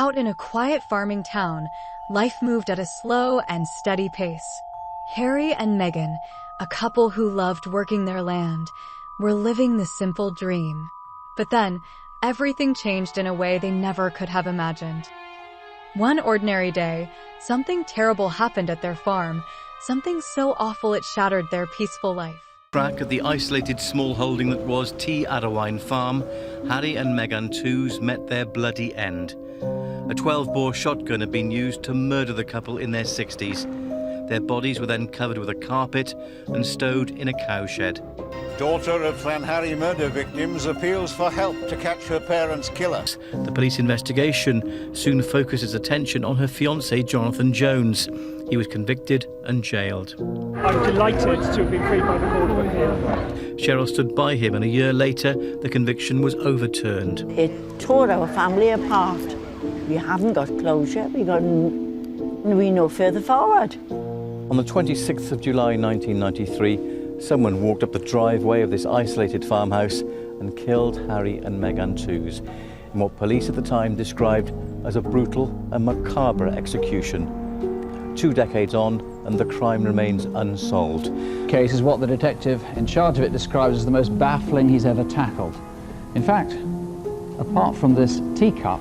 Out in a quiet farming town, life moved at a slow and steady pace. Harry and Meghan, a couple who loved working their land, were living the simple dream. But then, everything changed in a way they never could have imagined. One ordinary day, something terrible happened at their farm, something so awful it shattered their peaceful life. Track at the isolated small holding that was T. Adderwine Farm, Harry and Meghan Tews met their bloody end. A 12-bore shotgun had been used to murder the couple in their 60s. Their bodies were then covered with a carpet and stowed in a cowshed. Daughter of Van Harry murder victims appeals for help to catch her parents' killer. The police investigation soon focused its attention on her fiancé, Jonathan Jones. He was convicted and jailed. I'm delighted to have been freed by the court of appeal. Cheryl stood by him, and a year later, the conviction was overturned. It tore our family apart. We haven't got closure. We no further forward. On the 26th of July 1993, someone walked up the driveway of this isolated farmhouse and killed Harry and Meghan Tews in what police at the time described as a brutal and macabre execution. 2 decades on, and the crime remains unsolved. The case is what the detective in charge of it describes as the most baffling he's ever tackled. In fact, apart from this teacup,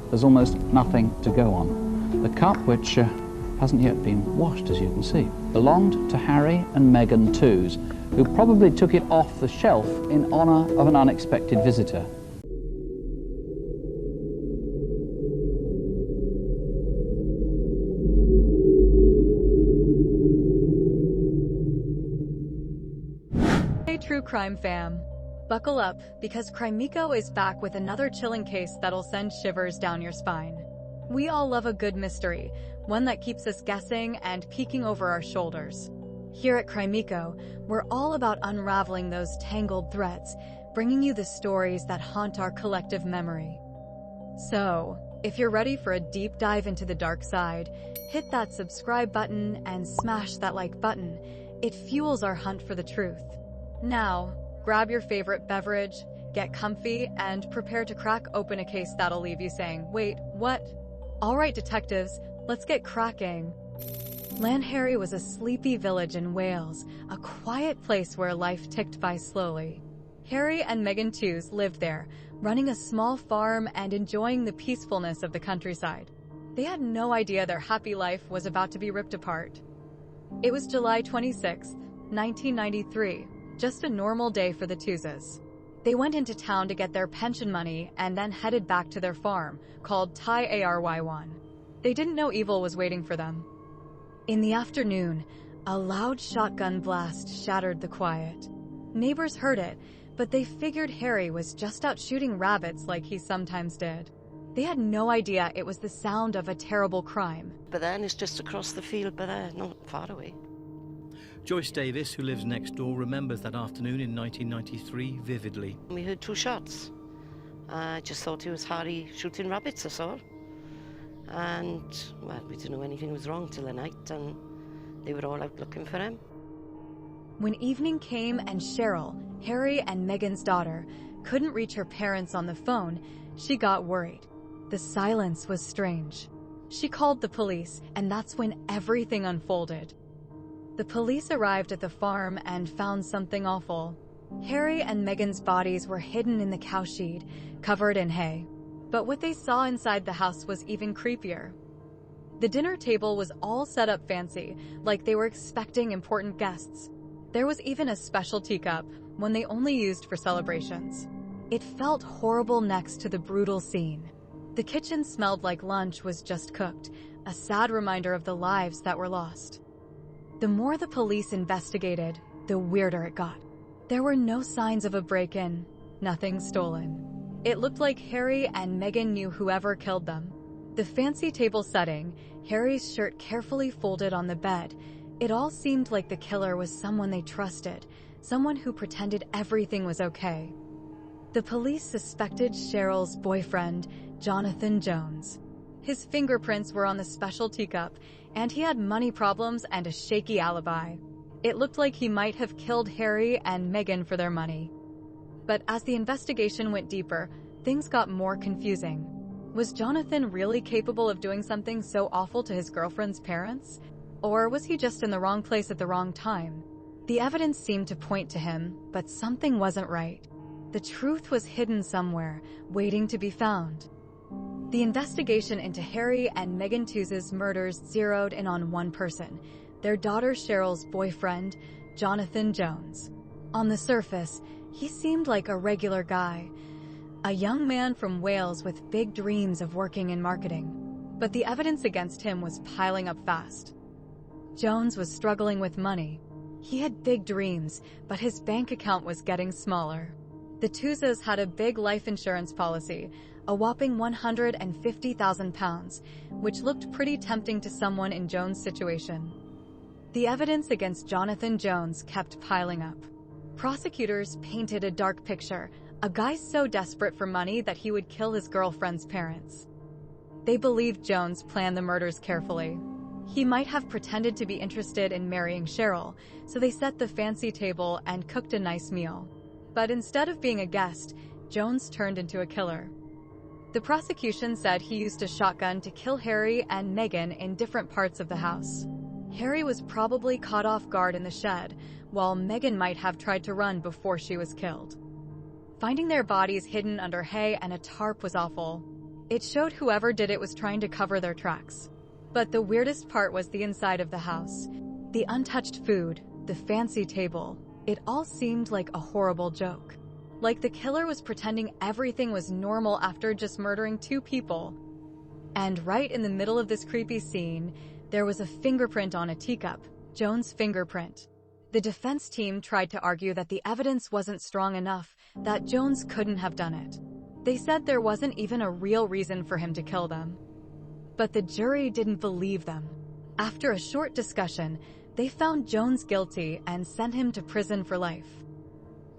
there's almost nothing to go on. The cup, which hasn't yet been washed, as you can see, belonged to Harry and Meghan Tews, who probably took it off the shelf in honour of an unexpected visitor. Hey True Crime fam, buckle up because Crimeco is back with another chilling case that'll send shivers down your spine. We all love a good mystery, one that keeps us guessing and peeking over our shoulders. Here at Crimeco, we're all about unraveling those tangled threads, bringing you the stories that haunt our collective memory. So, if you're ready for a deep dive into the dark side, hit that subscribe button and smash that like button. It fuels our hunt for the truth. Now, grab your favorite beverage, get comfy, and prepare to crack open a case that'll leave you saying, "Wait, what?" All right, detectives, let's get cracking. Llanharry was a sleepy village in Wales, a quiet place where life ticked by slowly. Harry and Meghan Tews lived there, running a small farm and enjoying the peacefulness of the countryside. They had no idea their happy life was about to be ripped apart. It was July 26, 1993, just a normal day for the Tewses. They went into town to get their pension money and then headed back to their farm, called Ty Ary1. They didn't know evil was waiting for them. In the afternoon, a loud shotgun blast shattered the quiet. Neighbors heard it, but they figured Harry was just out shooting rabbits like he sometimes did. They had no idea it was the sound of a terrible crime. But then it's just across the field, but not far away. Joyce Davis, who lives next door, remembers that afternoon in 1993 vividly. We heard 2 shots. I just thought it was Harry shooting rabbits, that's all. And, well, we didn't know anything was wrong till the night, and they were all out looking for him. When evening came and Cheryl, Harry and Meghan's daughter, couldn't reach her parents on the phone, she got worried. The silence was strange. She called the police, and that's when everything unfolded. The police arrived at the farm and found something awful. Harry and Meghan's bodies were hidden in the cowshed, covered in hay. But what they saw inside the house was even creepier. The dinner table was all set up fancy, like they were expecting important guests. There was even a special teacup, one they only used for celebrations. It felt horrible next to the brutal scene. The kitchen smelled like lunch was just cooked, a sad reminder of the lives that were lost. The more the police investigated, the weirder it got. There were no signs of a break-in, nothing stolen. It looked like Harry and Meghan knew whoever killed them. The fancy table setting, Harry's shirt carefully folded on the bed, it all seemed like the killer was someone they trusted, someone who pretended everything was okay. The police suspected Cheryl's boyfriend, Jonathan Jones. His fingerprints were on the special teacup, and he had money problems and a shaky alibi. It looked like he might have killed Harry and Meghan for their money. But as the investigation went deeper, things got more confusing. Was Jonathan really capable of doing something so awful to his girlfriend's parents? Or was he just in the wrong place at the wrong time? The evidence seemed to point to him, but something wasn't right. The truth was hidden somewhere, waiting to be found. The investigation into Harry and Megan Tewes' murders zeroed in on one person, their daughter Cheryl's boyfriend, Jonathan Jones. On the surface, he seemed like a regular guy, a young man from Wales with big dreams of working in marketing. But the evidence against him was piling up fast. Jones was struggling with money. He had big dreams, but his bank account was getting smaller. The Tewes had a big life insurance policy, a whopping £150,000, which looked pretty tempting to someone in Jones' situation. The evidence against Jonathan Jones kept piling up. Prosecutors painted a dark picture, a guy so desperate for money that he would kill his girlfriend's parents. They believed Jones planned the murders carefully. He might have pretended to be interested in marrying Cheryl, so they set the fancy table and cooked a nice meal. But instead of being a guest, Jones turned into a killer. The prosecution said he used a shotgun to kill Harry and Megan in different parts of the house. Harry was probably caught off guard in the shed, while Megan might have tried to run before she was killed. Finding their bodies hidden under hay and a tarp was awful. It showed whoever did it was trying to cover their tracks. But the weirdest part was the inside of the house. The untouched food, the fancy table, it all seemed like a horrible joke. Like the killer was pretending everything was normal after just murdering 2 people. And right in the middle of this creepy scene, there was a fingerprint on a teacup, Jones' fingerprint. The defense team tried to argue that the evidence wasn't strong enough, that Jones couldn't have done it. They said there wasn't even a real reason for him to kill them. But the jury didn't believe them. After a short discussion, they found Jones guilty and sent him to prison for life.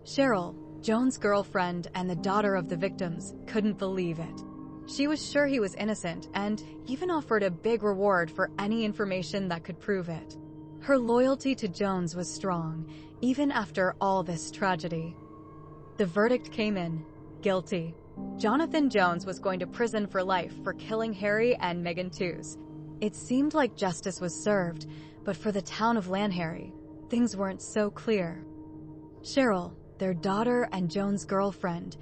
Cheryl, Jones' girlfriend and the daughter of the victims, couldn't believe it. She was sure he was innocent and even offered a big reward for any information that could prove it. Her loyalty to Jones was strong, even after all this tragedy. The verdict came in, guilty. Jonathan Jones was going to prison for life for killing Harry and Megan Tewes. It seemed like justice was served, but for the town of Lanharry, things weren't so clear. Cheryl, their daughter and Jones' girlfriend,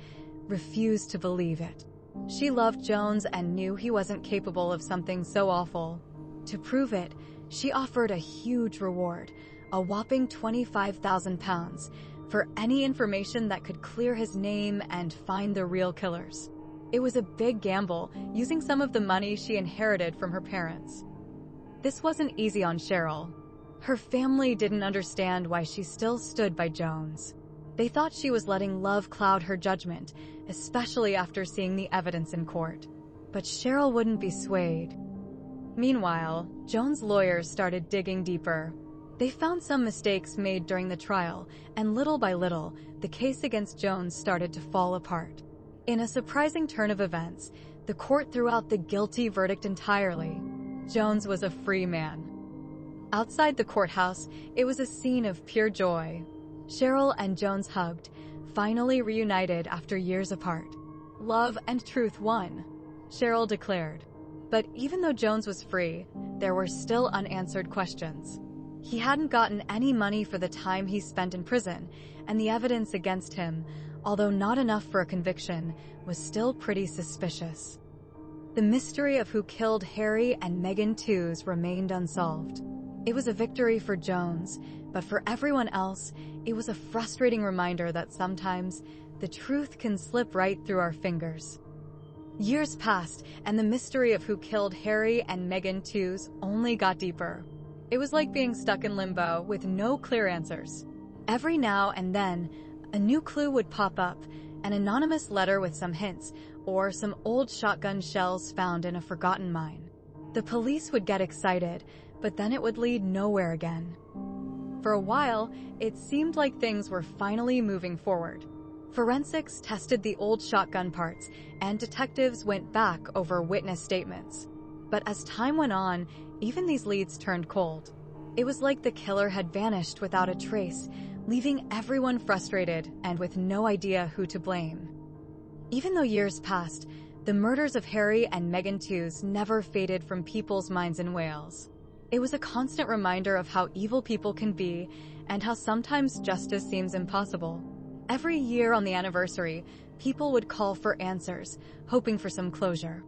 refused to believe it. She loved Jones and knew he wasn't capable of something so awful. To prove it, she offered a huge reward, a whopping £25,000, for any information that could clear his name and find the real killers. It was a big gamble, using some of the money she inherited from her parents. This wasn't easy on Cheryl. Her family didn't understand why she still stood by Jones. They thought she was letting love cloud her judgment, especially after seeing the evidence in court. But Cheryl wouldn't be swayed. Meanwhile, Jones' lawyers started digging deeper. They found some mistakes made during the trial, and little by little, the case against Jones started to fall apart. In a surprising turn of events, the court threw out the guilty verdict entirely. Jones was a free man. Outside the courthouse, it was a scene of pure joy. Cheryl and Jones hugged, finally reunited after years apart. Love and truth won, Cheryl declared. But even though Jones was free, there were still unanswered questions. He hadn't gotten any money for the time he spent in prison, and the evidence against him, although not enough for a conviction, was still pretty suspicious. The mystery of who killed Harry and Megan Tewes remained unsolved. It was a victory for Jones, but for everyone else, it was a frustrating reminder that sometimes the truth can slip right through our fingers. Years passed, and the mystery of who killed Harry and Megan Tewes only got deeper. It was like being stuck in limbo with no clear answers. Every now and then, a new clue would pop up, an anonymous letter with some hints, or some old shotgun shells found in a forgotten mine. The police would get excited, but then it would lead nowhere again. For a while, it seemed like things were finally moving forward. Forensics tested the old shotgun parts, and detectives went back over witness statements. But as time went on, even these leads turned cold. It was like the killer had vanished without a trace, leaving everyone frustrated and with no idea who to blame. Even though years passed, The murders of Harry and Meghan Tews never faded from people's minds in Wales. It was a constant reminder of how evil people can be and how sometimes justice seems impossible. Every year on the anniversary, people would call for answers, hoping for some closure.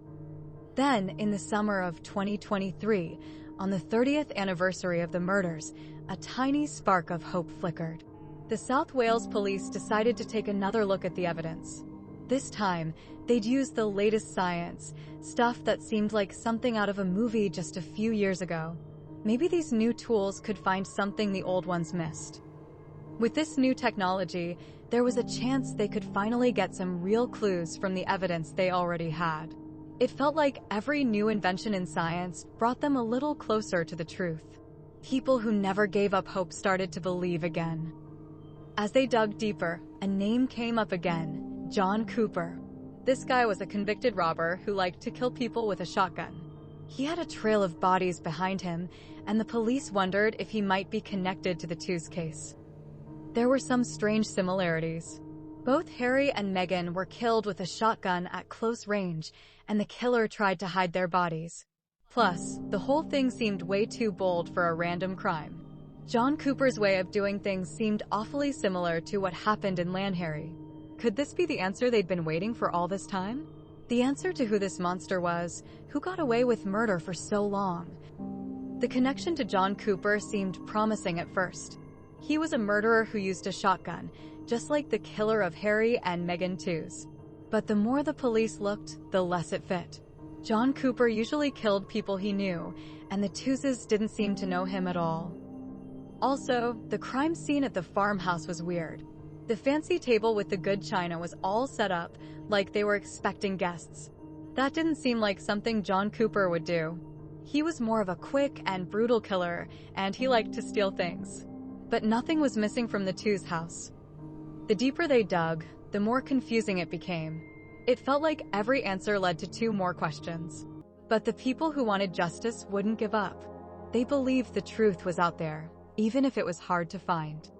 Then, in the summer of 2023, on the 30th anniversary of the murders, a tiny spark of hope flickered. The South Wales police decided to take another look at the evidence. This time, they'd use the latest science, stuff that seemed like something out of a movie just a few years ago. Maybe these new tools could find something the old ones missed. With this new technology, there was a chance they could finally get some real clues from the evidence they already had. It felt like every new invention in science brought them a little closer to the truth. People who never gave up hope started to believe again. As they dug deeper, a name came up again: John Cooper. This guy was a convicted robber who liked to kill people with a shotgun. He had a trail of bodies behind him, and the police wondered if he might be connected to the Tews case. There were some strange similarities. Both Harry and Meghan were killed with a shotgun at close range, and the killer tried to hide their bodies. Plus, the whole thing seemed way too bold for a random crime. John Cooper's way of doing things seemed awfully similar to what happened in Lanharry. Could this be the answer they'd been waiting for all this time? The answer to who this monster was, who got away with murder for so long. The connection to John Cooper seemed promising at first. He was a murderer who used a shotgun, just like the killer of Harry and Meghan Tews. But the more the police looked, the less it fit. John Cooper usually killed people he knew, and the Tewses didn't seem to know him at all. Also, the crime scene at the farmhouse was weird. The fancy table with the good china was all set up like they were expecting guests. That didn't seem like something John Cooper would do. He was more of a quick and brutal killer, and he liked to steal things. But nothing was missing from the Tews house. The deeper they dug, the more confusing it became. It felt like every answer led to two more questions. But the people who wanted justice wouldn't give up. They believed the truth was out there, even if it was hard to find.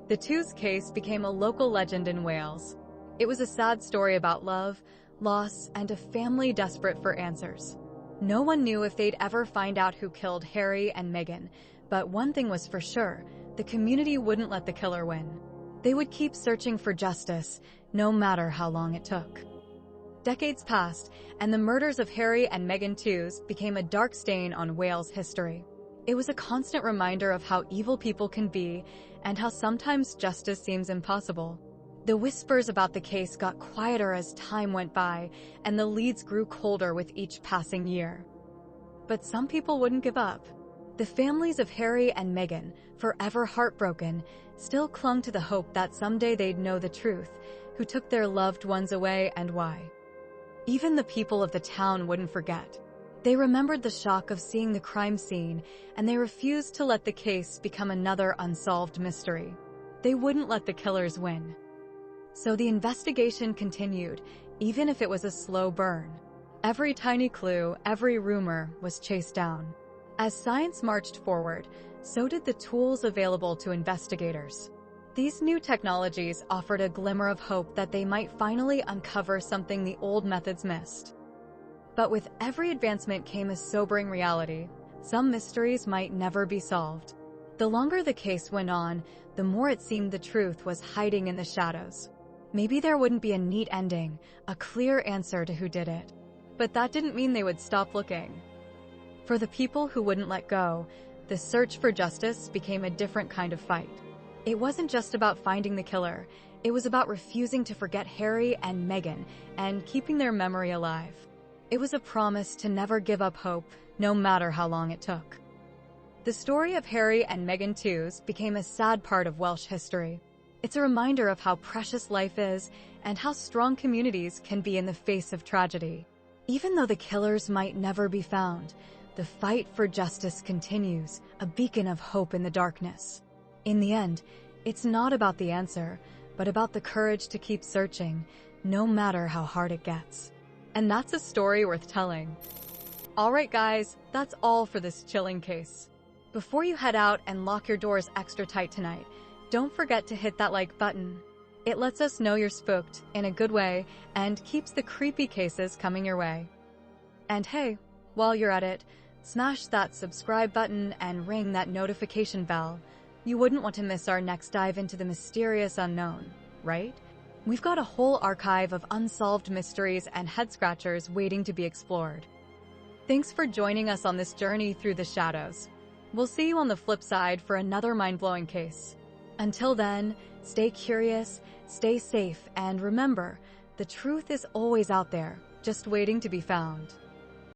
The Tews case became a local legend in Wales. It was a sad story about love, loss, and a family desperate for answers. No one knew if they'd ever find out who killed Harry and Meghan, but one thing was for sure: the community wouldn't let the killer win. They would keep searching for justice, no matter how long it took. Decades passed, and the murders of Harry and Meghan Tews became a dark stain on Wales' history. It was a constant reminder of how evil people can be, and how sometimes justice seems impossible. The whispers about the case got quieter as time went by, and the leads grew colder with each passing year. But some people wouldn't give up. The families of Harry and Meghan, forever heartbroken, still clung to the hope that someday they'd know the truth, who took their loved ones away and why. Even the people of the town wouldn't forget. They remembered the shock of seeing the crime scene, and they refused to let the case become another unsolved mystery. They wouldn't let the killers win. So the investigation continued, even if it was a slow burn. Every tiny clue, every rumor was chased down. As science marched forward, so did the tools available to investigators. These new technologies offered a glimmer of hope that they might finally uncover something the old methods missed. But with every advancement came a sobering reality: some mysteries might never be solved. The longer the case went on, the more it seemed the truth was hiding in the shadows. Maybe there wouldn't be a neat ending, a clear answer to who did it. But that didn't mean they would stop looking. For the people who wouldn't let go, the search for justice became a different kind of fight. It wasn't just about finding the killer, it was about refusing to forget Harry and Meghan and keeping their memory alive. It was a promise to never give up hope, no matter how long it took. The story of Harry and Meghan Tews became a sad part of Welsh history. It's a reminder of how precious life is and how strong communities can be in the face of tragedy. Even though the killers might never be found, the fight for justice continues, a beacon of hope in the darkness. In the end, it's not about the answer, but about the courage to keep searching, no matter how hard it gets. And that's a story worth telling. Alright guys, that's all for this chilling case. Before you head out and lock your doors extra tight tonight, don't forget to hit that like button. It lets us know you're spooked in a good way and keeps the creepy cases coming your way. And hey, while you're at it, smash that subscribe button and ring that notification bell. You wouldn't want to miss our next dive into the mysterious unknown, right? We've got a whole archive of unsolved mysteries and head-scratchers waiting to be explored. Thanks for joining us on this journey through the shadows. We'll see you on the flip side for another mind-blowing case. Until then, stay curious, stay safe, and remember, the truth is always out there, just waiting to be found.